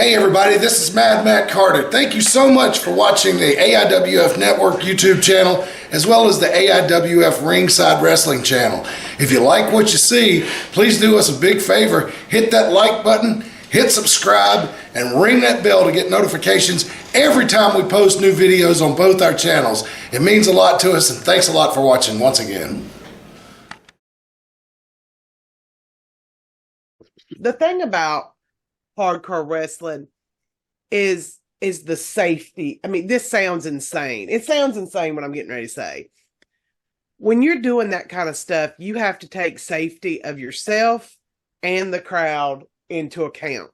Hey everybody, this is Mad Matt Carter. Thank you so much for watching the AIWF Network YouTube channel as well as the AIWF Ringside Wrestling channel. If you like what you see, please do us a big favor. Hit that like button, hit subscribe, and ring that bell to get notifications every time we post new videos on both our channels. It means a lot to us, and thanks a lot for watching once again. The thing about hardcore wrestling is the safety. I mean, this sounds insane. It sounds insane what I'm getting ready to say. When you're doing that kind of stuff, you have to take safety of yourself and the crowd into account.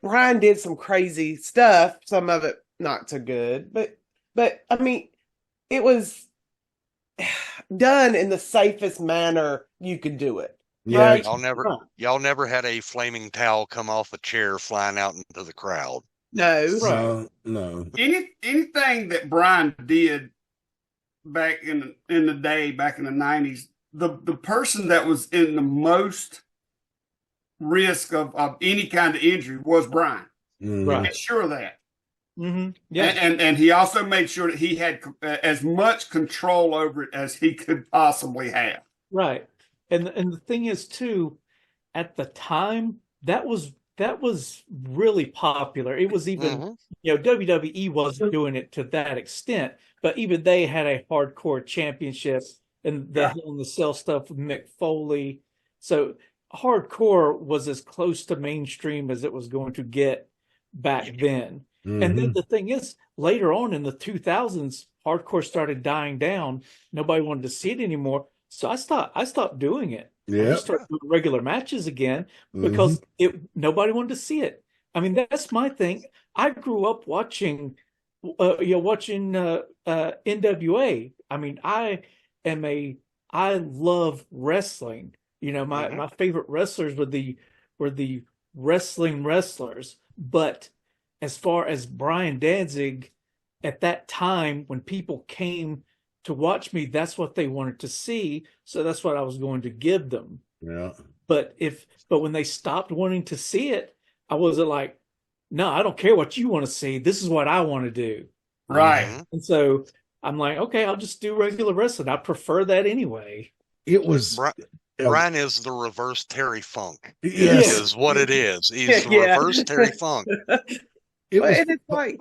Brian did some crazy stuff, some of it not so good, but I mean, it was done in the safest manner you could do it. Yeah, right? y'all never had a flaming towel come off a chair flying out into the crowd. No. Anything that Brian did back in the day, back in the 90s, the person that was in the most risk of any kind of injury was Brian. Mm-hmm. Right. Made sure of that. Mm-hmm. Yeah. And he also made sure that he had as much control over it as he could possibly have. Right. And the thing is too, at the time that was really popular. It was even WWE wasn't doing it to that extent, but even they had a hardcore championship and the Hell in the Cell stuff with Mick Foley. So hardcore was as close to mainstream as it was going to get back then. Mm-hmm. And then the thing is, later on in the 2000s, hardcore started dying down. Nobody wanted to see it anymore. So I stopped doing it. Yeah. I just started doing regular matches again because nobody wanted to see it. I mean, that's my thing. I grew up watching NWA. I mean, I love wrestling. You know, my favorite wrestlers were the wrestling wrestlers. But as far as Brian Danzig, at that time when people came to watch me, that's what they wanted to see, so that's what I was going to give them. Yeah. But when they stopped wanting to see it, I wasn't like, no, I don't care what you want to see. This is what I want to do. Right. And so I'm like, okay, I'll just do regular wrestling. I prefer that anyway. It was Brian is the reverse Terry Funk. Yes. Is what it is. He's the reverse Terry Funk. And it's like,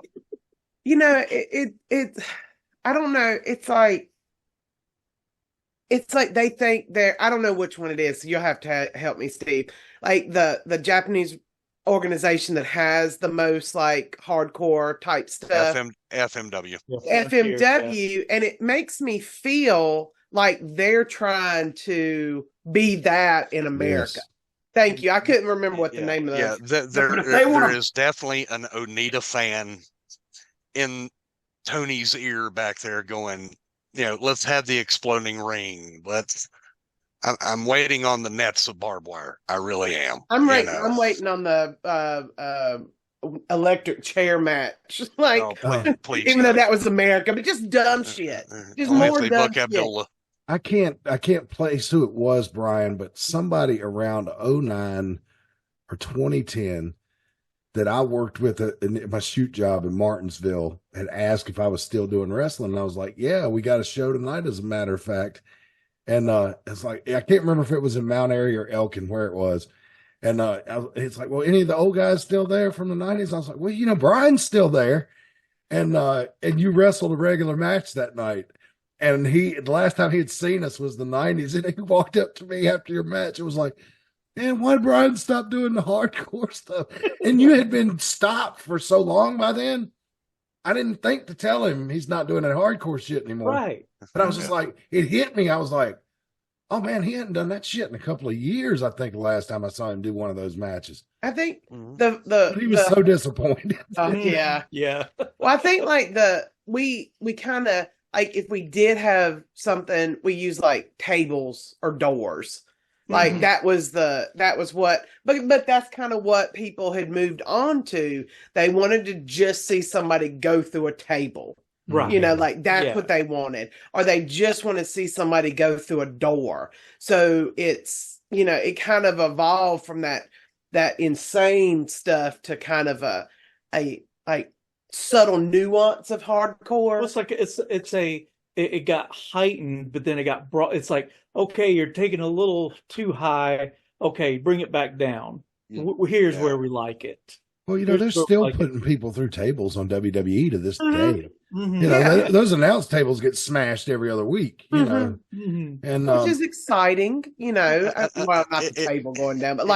you know, it I don't know. It's like they think they're, I don't know which one it is. So you'll have to help me, Steve. Like the Japanese organization that has the most like hardcore type stuff. FMW. FMW. And it makes me feel like they're trying to be that in America. Yes. Thank you. I couldn't remember what the name of those. Yeah, there is definitely an Onita fan in Tony's ear back there going, let's have the exploding ring. I'm waiting on the nets of barbed wire. I really am. I'm waiting on the electric chair match. Like, please, even though that was America, but just dumb shit. Just more dumb shit. I can't place who it was, Brian, but somebody around 2009 or 2010 that I worked with in my shoot job in Martinsville had asked if I was still doing wrestling. And I was like, yeah, we got a show tonight, as a matter of fact. And it's like, I can't remember if it was in Mount Airy or Elkin, where it was. And it's like, well, any of the old guys still there from the 90s? I was like, well, Brian's still there. And you wrestled a regular match that night. And the last time he had seen us was the 90s. And he walked up to me after your match. It was like, man, why did Brian stop doing the hardcore stuff? And you had been stopped for so long by then. I didn't think to tell him he's not doing that hardcore shit anymore. Right. But I was just like, it hit me. I was like, oh man, he hadn't done that shit in a couple of years. I think the last time I saw him do one of those matches. I think he was so disappointed. Yeah. Well, I think like we kind of like, if we did have something, we use like tables or doors. Like that was what, but that's kind of what people had moved on to. They wanted to just see somebody go through a table, right? Like that's what they wanted, or they just want to see somebody go through a door. So it's, it kind of evolved from that that insane stuff to kind of a like subtle nuance of hardcore. Well, it's like it got heightened, but then it got brought. It's like, okay, you're taking a little too high. Okay, bring it back down. Here's where we like it. Well, they're still putting people through tables on WWE to this day. Mm-hmm. Those announce tables get smashed every other week, and which is exciting, well, not the table going down, but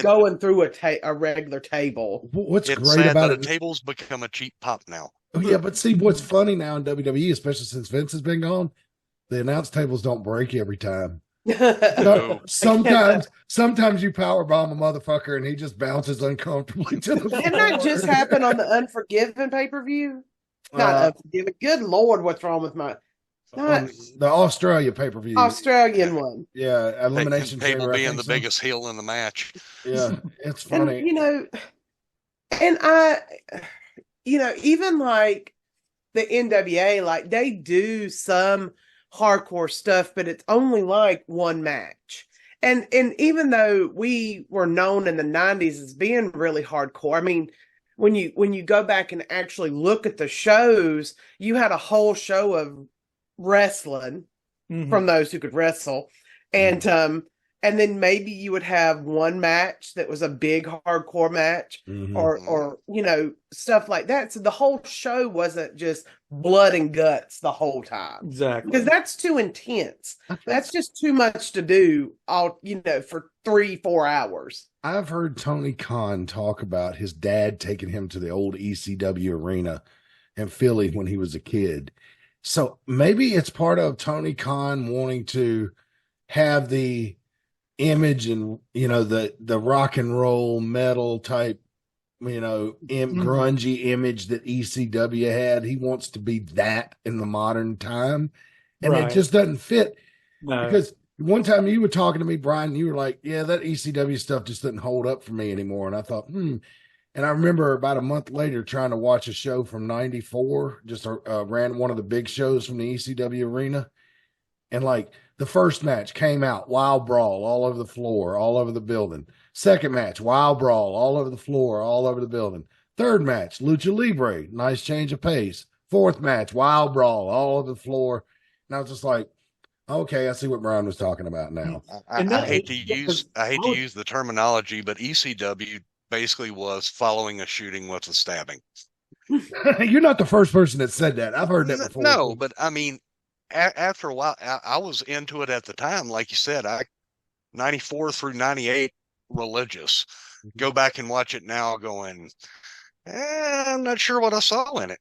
going through a regular table. What's great about it? Tables become a cheap pop now. Oh, yeah, but see, what's funny now in WWE, especially since Vince has been gone, the announce tables don't break every time. Sometimes you power bomb a motherfucker and he just bounces uncomfortably to the floor. Didn't that just happen on the Unforgiven pay-per-view? Not Unforgiven. Good Lord, what's wrong with my the Australia pay-per-view? Australian one. Yeah, elimination table being the biggest heel in the match. Yeah, it's funny. And even like the NWA, like they do some hardcore stuff, but it's only like one match. And even though we were known in the 90s as being really hardcore, I mean, when you go back and actually look at the shows, you had a whole show of wrestling from those who could wrestle. And then maybe you would have one match that was a big hardcore match or stuff like that. So the whole show wasn't just blood and guts the whole time. Exactly. Because that's too intense. That's just too much to do for 3-4 hours. I've heard Tony Khan talk about his dad taking him to the old ECW arena in Philly when he was a kid. So maybe it's part of Tony Khan wanting to have the image and the rock and roll metal type grungy image that ECW had. He wants to be that in the modern time, and it just doesn't fit. Because one time you were talking to me, Brian, you were like, yeah, that ECW stuff just doesn't hold up for me anymore. And I thought, and I remember about a month later trying to watch a show from 94, just ran one of the big shows from the ECW arena, and like the first match came out, wild brawl all over the floor, all over the building. Second match, wild brawl all over the floor, all over the building. Third match, lucha libre, nice change of pace. Fourth match, wild brawl all over the floor. And I was just like, okay, I see what Brian was talking about now. I hate to use the terminology, but ECW basically was following a shooting with a stabbing. You're not the first person that said that. I've heard that before. No, but I mean, after a while, I was into it at the time. Like you said, 94 through 98, religious. Go back and watch it now going, I'm not sure what I saw in it.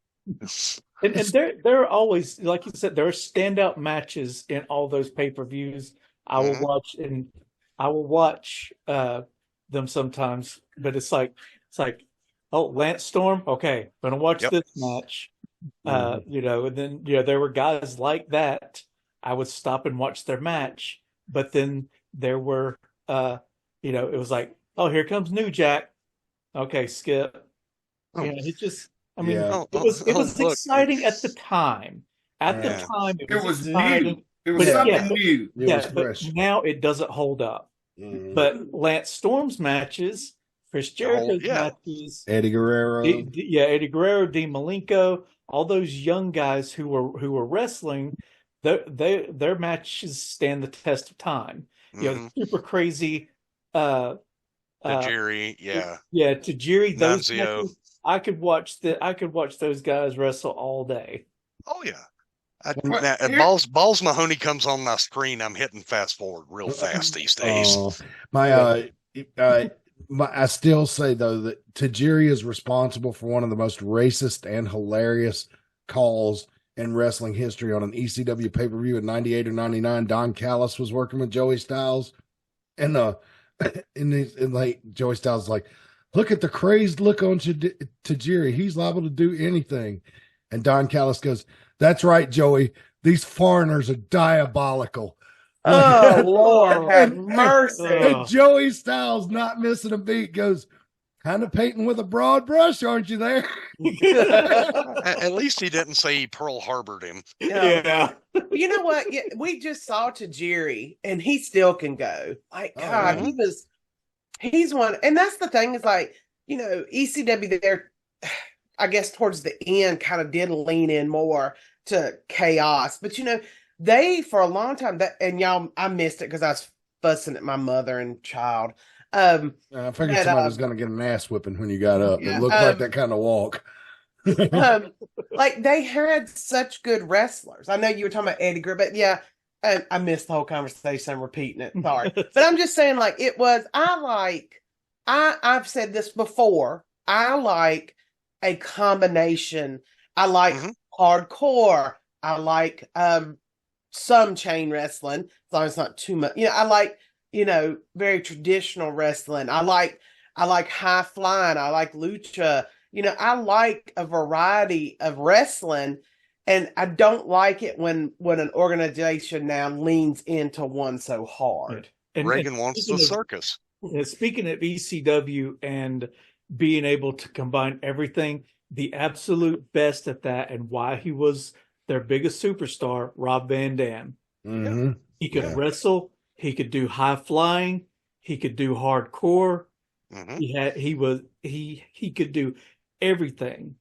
And there are always, like you said, there are standout matches in all those pay-per-views. I will watch them sometimes, but it's like, oh, Lance Storm, okay, gonna watch this match. And then there were guys like that. I would stop and watch their match, but then there were it was like, oh, here comes New Jack. Okay, skip. It just, I mean, it was exciting at the time. At the time, it was new. It was something new. But now it doesn't hold up. But Lance Storm's matches, Chris Jericho's matches, Eddie Guerrero, Eddie Guerrero, Dean Malenko, all those young guys who were wrestling, their matches stand the test of time. Super crazy. Tajiri, Tajiri. Those matches, I could watch those guys wrestle all day. Oh yeah. Balls Mahoney comes on my screen, I'm hitting fast forward real fast these days. I still say though that Tajiri is responsible for one of the most racist and hilarious calls in wrestling history on an ECW pay-per-view in 98 or 99. Don Callis was working with Joey Styles, and Joey Styles is like, look at the crazed look on Tajiri. He's liable to do anything. And Don Callis goes, that's right, Joey. These foreigners are diabolical. Oh, Lord, have mercy. And Joey Styles, not missing a beat, goes, kind of painting with a broad brush, aren't you there? At least he didn't say he Pearl Harbored him. Yeah. You know what? We just saw Tajiri, and he still can go. Like, God, He's one, and that's the thing is like, ECW there, I guess towards the end kind of did lean in more to chaos. But they for a long time and y'all, I missed it because I was fussing at my mother and child. I figured somebody was going to get an ass whipping when you got up. Yeah, It looked like that kind of walk. Like they had such good wrestlers. I know you were talking about Eddie Guerrero, but yeah, I missed the whole conversation. I'm repeating it. Sorry. But I'm just saying, like, I've said this before. I like a combination. I like hardcore. I like some chain wrestling, as long as it's not too much. I like, very traditional wrestling. I like high flying. I like lucha. I like a variety of wrestling, and I don't like it when an organization now leans into one so hard. And Reagan wants the circus. Speaking of ECW and being able to combine everything, the absolute best at that, and why he was their biggest superstar, Rob Van Dam. Mm-hmm. He could wrestle. He could do high flying. He could do hardcore. Mm-hmm. He could do everything.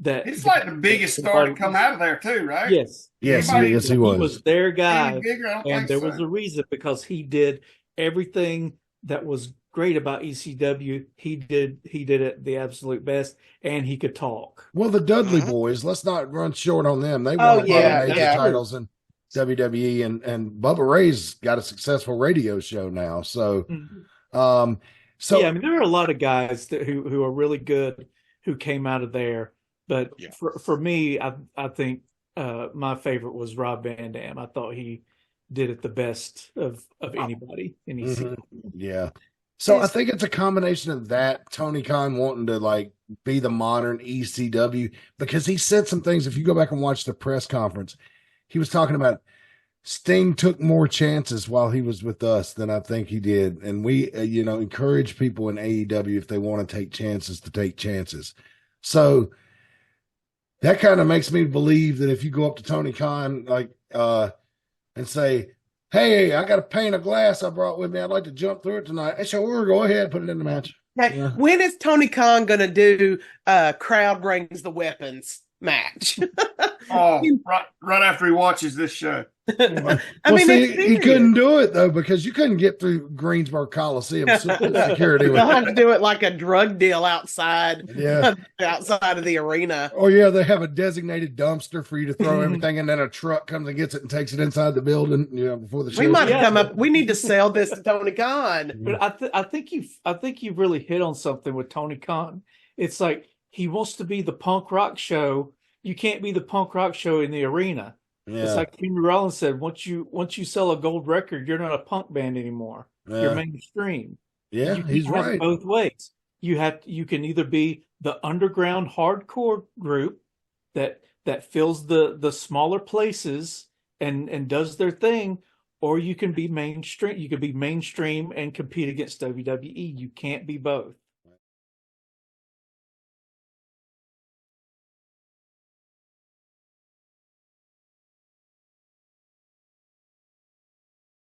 He's like the biggest star to come out of there too, right? Yes. He was. He was their guy, and there was a reason, because he did everything that was great about ECW. He did it the absolute best, and he could talk. Well, the Dudley Boys, let's not run short on them. They won major titles in WWE, and Bubba Ray's got a successful radio show now. So, I mean, there are a lot of guys who are really good who came out of there. But for me, I think my favorite was Rob Van Dam. I thought he did it the best of anybody in ECW. Yeah. So I think it's a combination of that, Tony Khan wanting to like be the modern ECW, because he said some things. If you go back and watch the press conference, he was talking about Sting took more chances while he was with us than I think he did. And we, encourage people in AEW, if they want to take chances, to take chances. So that kind of makes me believe that if you go up to Tony Khan, and say, "Hey, I got a pane of glass I brought with me. I'd like to jump through it tonight." Hey, sure, go ahead, put it in the match. Now, when is Tony Khan going to do crowd brings the weapons match? Right after he watches this show. He couldn't do it though, because you couldn't get through Greensboro Coliseum security. They'll have to do it like a drug deal outside of the arena. Oh yeah, they have a designated dumpster for you to throw everything, and then a truck comes and gets it and takes it inside the building. Before the show. We might come up. We need to sell this to Tony Khan. But I think you really hit on something with Tony Khan. It's like he wants to be the punk rock show. You can't be the punk rock show in the arena. Yeah. It's like Henry Rollins said, once you sell a gold record, you're not a punk band anymore. Yeah. You're mainstream. Yeah, he's right. Both ways. You can either be the underground hardcore group that fills the smaller places and does their thing, or you can be mainstream. You can be mainstream and compete against WWE. You can't be both.